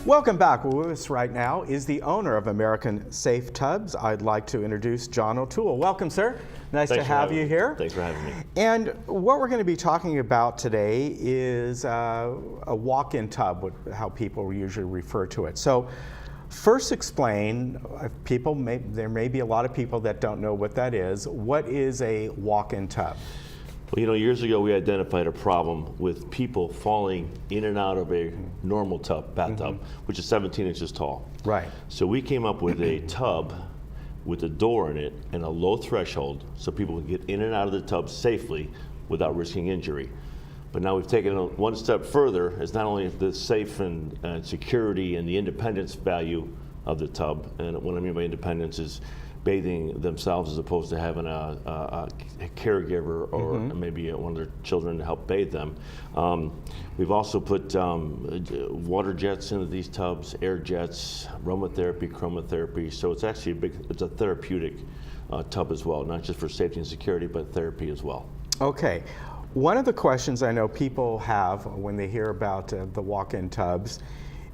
Welcome back. With us right now is the owner of American Safe Tubs. I'd like to introduce John O'Toole. Welcome, sir. Nice to have you here. Thanks for having me. And what we're going to be talking about today is a walk-in tub, how people usually refer to it. So first explain, there may be a lot of people that don't know what that is. What is a walk-in tub? Well, you know, years ago we identified a problem with people falling in and out of a normal bathtub, which is 17 inches tall. Right. So we came up with a tub with a door in it and a low threshold so people can get in and out of the tub safely without risking injury. But now we've taken it one step further. It's not only the safe and security and the independence value of the tub, and what I mean by independence is bathing themselves as opposed to having a caregiver or maybe one of their children to help bathe them. We've also put water jets into these tubs, air jets, aromatherapy, chromotherapy. So it's actually it's a therapeutic tub as well, not just for safety and security, but therapy as well. Okay. One of the questions I know people have when they hear about the walk-in tubs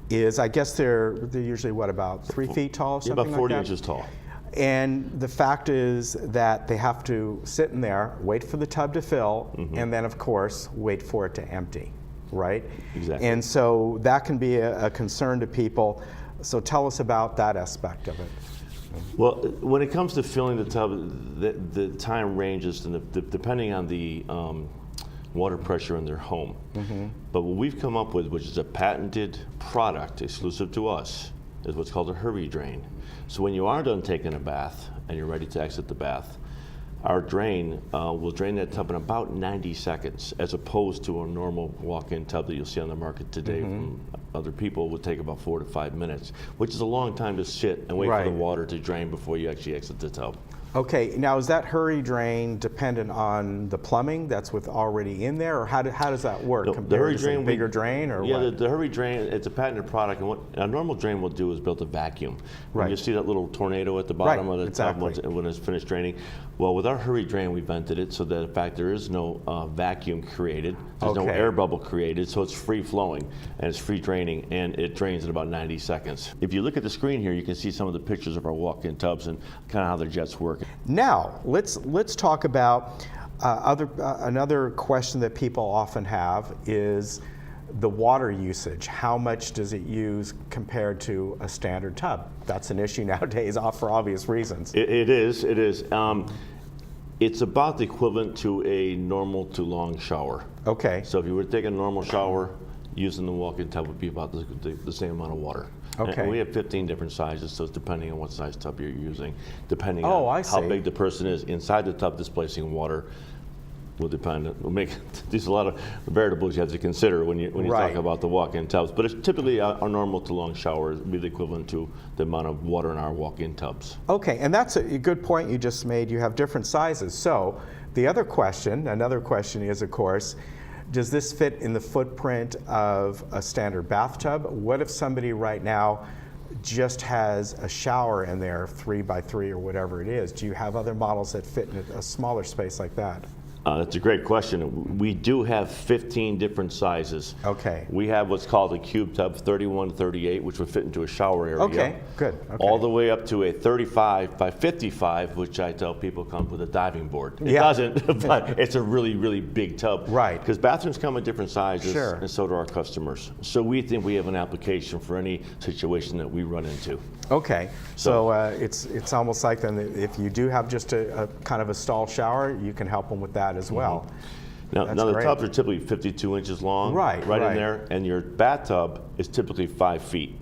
is, I guess they're usually what, about 3 feet tall, something about 40 like that? inches tall. And the fact is that they have to sit in there, wait for the tub to fill, and then of course wait for it to empty, right? Exactly. And so that can be a concern to people. So tell us about that aspect of it. Well, when it comes to filling the tub, the time ranges depending on the water pressure in their home. But what we've come up with, which is a patented product exclusive to us, is what's called a hurry drain. So when you are done taking a bath and you're ready to exit the bath, our drain will drain that tub in about 90 seconds, as opposed to a normal walk-in tub that you'll see on the market today from other people would take about 4 to 5 minutes, which is a long time to sit and wait for the water to drain before you actually exit the tub. Okay, now is that hurry drain dependent on the plumbing that's already in there, or how does that work? No, the hurry drain, bigger drain, or what? Yeah, the hurry drain, it's a patented product, and what a normal drain will do is build a vacuum. Right. You see that little tornado at the bottom of the tub when it's finished draining? Well, with our hurry drain, we vented it so that in fact there is no vacuum created, there's no air bubble created, so it's free flowing and it's free draining, and it drains in about 90 seconds. If you look at the screen here, you can see some of the pictures of our walk-in tubs and kind of how the jets work. Now, let's talk about another question that people often have is the water usage. How much does it use compared to a standard tub? That's an issue nowadays, for obvious reasons. It is. It's about the equivalent to a normal to long shower. Okay. So if you were to take a normal shower, using the walk-in tub would be about the same amount of water. Okay. And we have 15 different sizes, so it's depending on what size tub you're using, depending on how big the person is inside the tub displacing water. Will depend. There's a lot of variables you have to consider when you talk about the walk-in tubs. But it's typically our normal to long shower would be the equivalent to the amount of water in our walk-in tubs. Okay, and that's a good point you just made. You have different sizes. So another question is, of course, does this fit in the footprint of a standard bathtub? What if somebody right now just has a shower in there, 3x3 or whatever it is? Do you have other models that fit in a smaller space like that? That's a great question. We do have 15 different sizes. Okay. We have what's called a cube tub, 31 to 38, which would fit into a shower area. Okay, good. Okay. All the way up to a 35 by 55, which I tell people comes with a diving board. It doesn't, but it's a really, really big tub. Right. Because bathrooms come in different sizes, sure, and so do our customers. So we think we have an application for any situation that we run into. Okay, so it's almost like then if you do have just a kind of a stall shower, you can help them with that as well. Now the tubs are typically 52 inches long, right in there, and your bathtub is typically 5 feet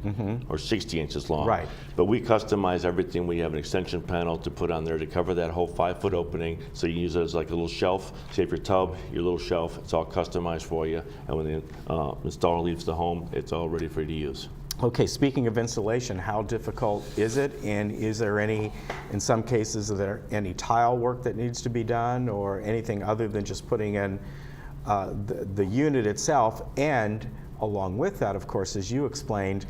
or 60 inches long. Right. But we customize everything. We have an extension panel to put on there to cover that whole 5-foot opening, so you can use it as like a little shelf. Save your tub, your little shelf. It's all customized for you, and when the installer leaves the home, it's all ready for you to use. Okay, speaking of installation, how difficult is it? And is there any, in some cases, is there any tile work that needs to be done or anything other than just putting in the unit itself? And along with that, of course, as you explained,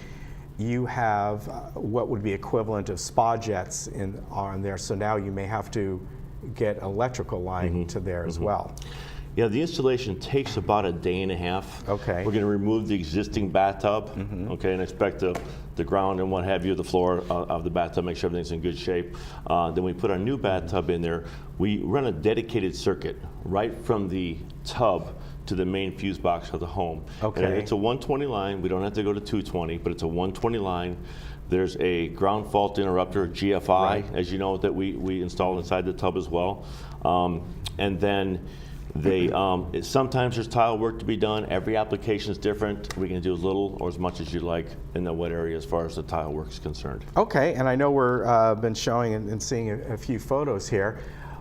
you have what would be equivalent of spa jets on there. So now you may have to get electrical line to there as well. Yeah, the installation takes about a day and a half. Okay. We're going to remove the existing bathtub, okay, and inspect the ground and what have you, the floor of the bathtub, make sure everything's in good shape. Then we put our new bathtub in there. We run a dedicated circuit right from the tub to the main fuse box of the home. Okay. And it's a 120 line. We don't have to go to 220, but it's a 120 line. There's a ground fault interrupter, GFI, Right. as you know, that we install inside the tub as well. And then sometimes there's tile work to be done. Every application is different. We can do as little or as much as you like in the wet area as far as the tile work is concerned. Okay, and I know we're been showing and seeing a few photos here.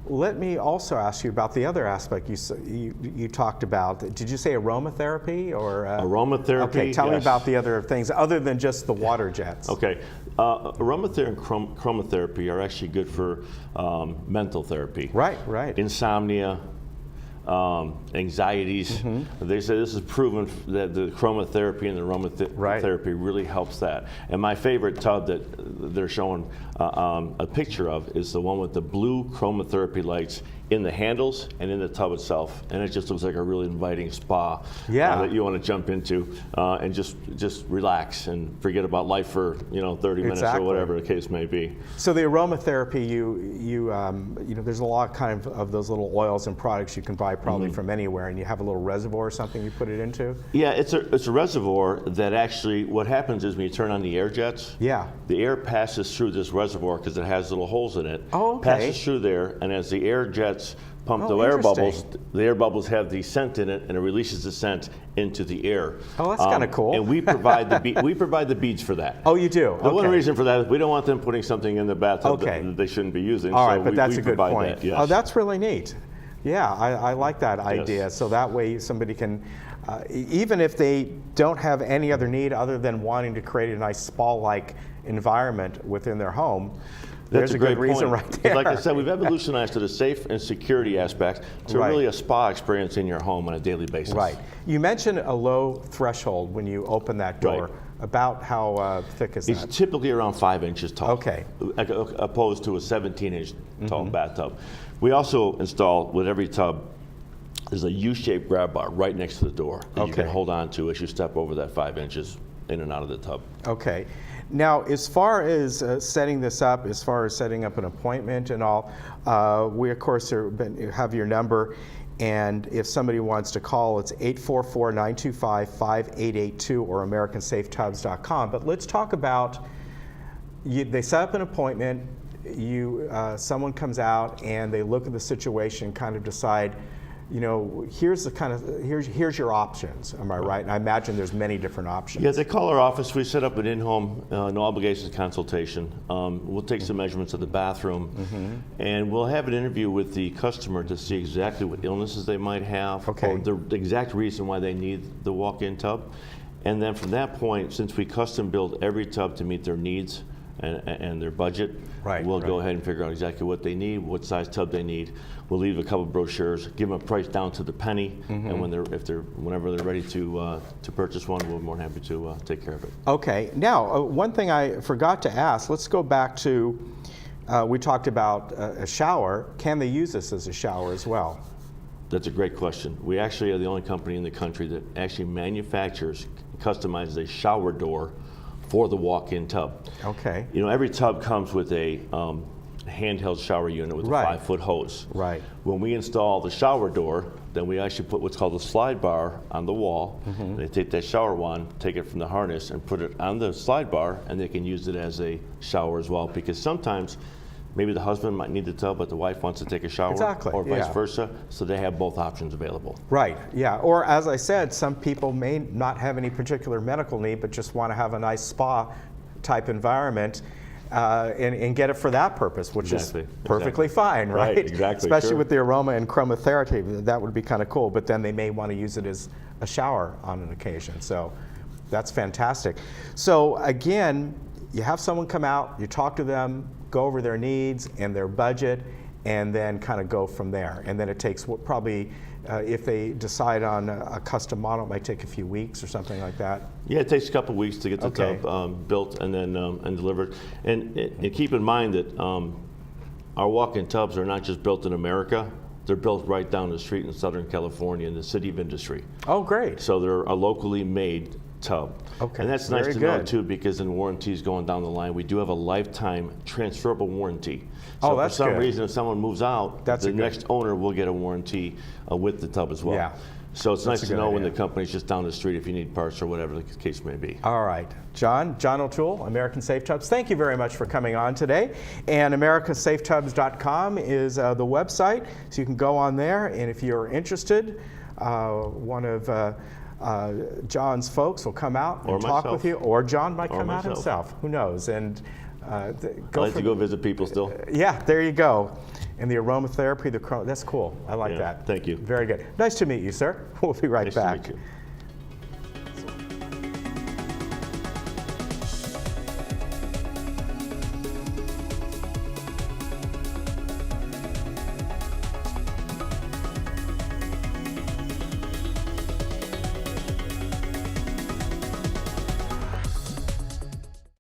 Let me also ask you about the other aspect you talked about. Did you say aromatherapy or? Aromatherapy. Okay, tell me yes. about the other things other than just the water jets. Okay, aromatherapy and chromotherapy are actually good for mental therapy. Right, right. Insomnia, anxieties. They say this is proven that the chromotherapy and the aromatherapy really helps that. And my favorite tub that they're showing a picture of is the one with the blue chromotherapy lights in the handles and in the tub itself, and it just looks like a really inviting spa that you want to jump into and just relax and forget about life for 30 minutes or whatever the case may be. So the aromatherapy, you know, there's a lot of those little oils and products you can buy probably from anywhere, and you have a little reservoir or something you put it into. Yeah, it's a reservoir that actually what happens is when you turn on the air jets, the air passes through this reservoir because it has little holes in it. Oh, okay. Passes through there, and as the air jets pump the air bubbles have the scent in it, and it releases the scent into the air. Oh, that's kind of cool. And we provide the beads for that. Oh, you do? The one reason for that is we don't want them putting something in the bathtub that they shouldn't be using. All right, so but that's a good point. That, yes. Oh, that's really neat. Yeah, I like that idea. Yes. So that way somebody can, even if they don't have any other need other than wanting to create a nice spa-like environment within their home, there's a good reason right there. Like I said, we've evolutionized to the safe and security aspect to really a spa experience in your home on a daily basis. Right. You mentioned a low threshold when you open that door. Right. About how thick is that? It's typically around 5 inches tall. Okay. Opposed to a 17-inch tall bathtub. We also install with every tub. There's a U-shaped grab bar right next to the door that you can hold on to as you step over that 5 inches in and out of the tub. Okay. Now, as far as setting this up, as far as setting up an appointment and all, we of course have your number, and if somebody wants to call, it's 844-925-5882 or AmericanSafeTubs.com. But let's talk about, they set up an appointment, someone comes out and they look at the situation, kind of decide, here's your options. Am I right? And I imagine there's many different options. Yeah, they call our office. We set up an in-home, no obligation consultation. We'll take some measurements of the bathroom, and we'll have an interview with the customer to see exactly what illnesses they might have, or the exact reason why they need the walk-in tub. And then from that point, since we custom build every tub to meet their needs and their budget, we'll go ahead and figure out exactly what they need, what size tub they need. We'll leave a couple brochures, give them a price down to the penny, and whenever they're ready to purchase one, we're more than happy to take care of it. Okay. Now, one thing I forgot to ask. Let's go back to we talked about a shower. Can they use this as a shower as well? That's a great question. We actually are the only company in the country that actually manufactures, customizes a shower door for the walk-in tub. Okay. Every tub comes with a handheld shower unit with a 5-foot hose. Right. When we install the shower door, then we actually put what's called a slide bar on the wall. They take that shower wand, take it from the harness, and put it on the slide bar, and they can use it as a shower as well. Because sometimes maybe the husband might need the tub, but the wife wants to take a shower, or vice versa. So they have both options available. Right, yeah. Or as I said, some people may not have any particular medical need, but just want to have a nice spa type environment and get it for that purpose, which is perfectly fine, right? Exactly. Especially with the aroma and chromotherapy, that would be kind of cool. But then they may want to use it as a shower on an occasion. So that's fantastic. So again, you have someone come out, you talk to them, go over their needs and their budget, and then kind of go from there. And then it takes probably, if they decide on a custom model, it might take a few weeks or something like that. Yeah, it takes a couple weeks to get the tub built and then and delivered. And keep in mind that our walk-in tubs are not just built in America. They're built right down the street in Southern California in the city of Industry. Oh, great. So they're a locally made tub. Okay, And that's nice very to know good. too, because in warranties going down the line, we do have a lifetime transferable warranty. Oh, So that's for some good. reason, if someone moves out, That's the a good- next owner will get a warranty with the tub as well. Yeah. So it's That's nice a to good know when idea. the company's just down the street if you need parts or whatever the case may be. All right. John O'Toole, American Safe Tubs, thank you very much for coming on today. And americasafetubs.com is the website, so you can go on there, and if you're interested, one of John's folks will come out and Or talk myself. with you, or John might Or come out myself. himself. Who knows? And I like to go visit people still. Yeah, there you go. And the aromatherapy, that's cool. I like Yeah, that. thank you. Very good. Nice to meet you, sir. We'll be right Nice to back. meet you.